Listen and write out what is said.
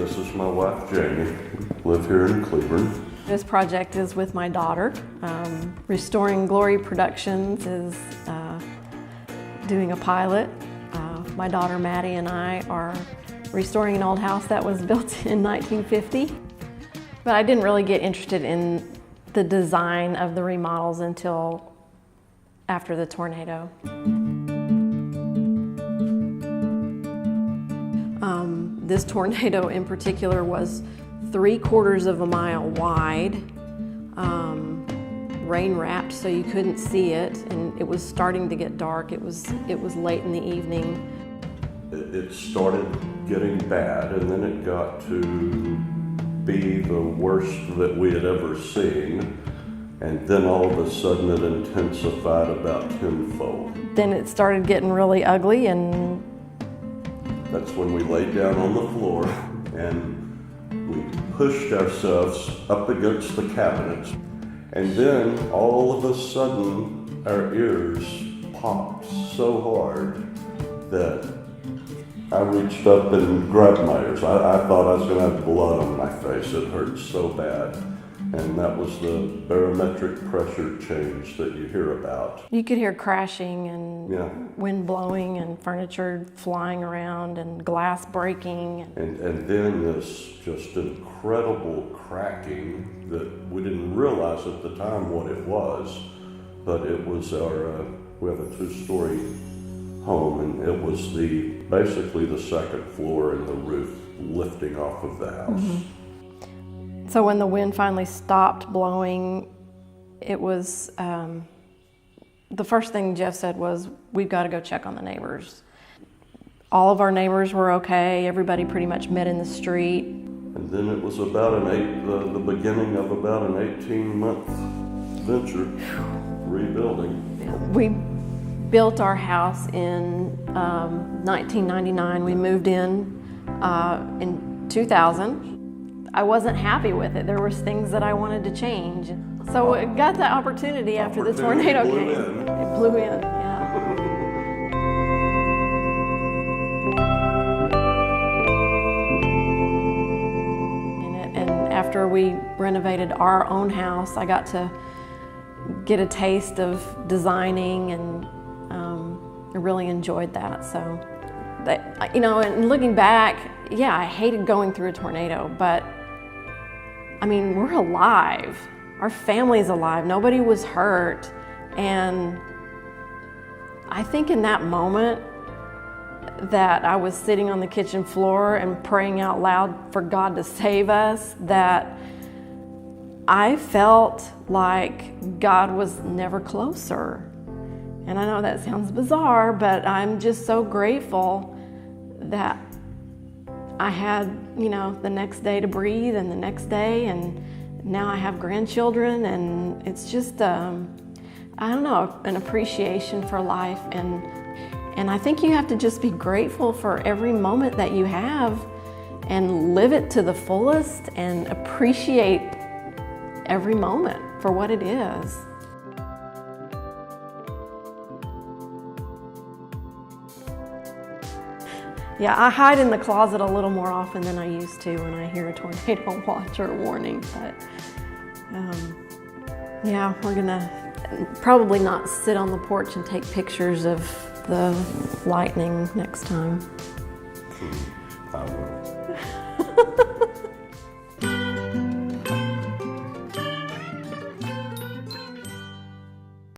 this is my wife, Jamie. We live here in Cleveland. This project is with my daughter. Restoring Glory Productions is doing a pilot. My daughter Maddie and I are restoring an old house that was built in 1950. But I didn't really get interested in the design of the remodels until after the tornado. This tornado in particular was 3/4 of a mile wide, rain wrapped so you couldn't see it, and it was starting to get dark. It was late in the evening. It started getting bad, and then it got to be the worst that we had ever seen, and then all of a sudden it intensified about tenfold. Then it started getting really ugly, and that's when we laid down on the floor and we pushed ourselves up against the cabinets. And then all of a sudden our ears popped so hard that I reached up and grabbed my ears. I thought I was gonna have blood on my face. It hurt so bad. And that was the barometric pressure change that you hear about. you could hear crashing and wind blowing and furniture flying around and glass breaking. And then this just incredible cracking that we didn't realize at the time what it was, but it was we have a 2-story home, and it was basically the second floor and the roof lifting off of the house. Mm-hmm. So when the wind finally stopped blowing, it was, the first thing Jeff said was, we've got to go check on the neighbors. All of our neighbors were okay. Everybody pretty much met in the street. And then it was about the beginning of about an 18-month venture rebuilding. We built our house in 1999. We moved in 2000. I wasn't happy with it. There was things that I wanted to change. So it got the opportunity after the tornado came. It blew in, yeah. And after we renovated our own house, I got to get a taste of designing, and I really enjoyed that. So, and looking back, yeah, I hated going through a tornado, but I mean, we're alive. Our family's alive. Nobody was hurt. And I think in that moment that I was sitting on the kitchen floor and praying out loud for God to save us, that I felt like God was never closer. And I know that sounds bizarre, but I'm just so grateful that I had, the next day to breathe, and the next day, and now I have grandchildren, and it's just, an appreciation for life. And I think you have to just be grateful for every moment that you have and live it to the fullest and appreciate every moment for what it is. Yeah, I hide in the closet a little more often than I used to when I hear a tornado watch or a warning, but we're gonna probably not sit on the porch and take pictures of the lightning next time. I will.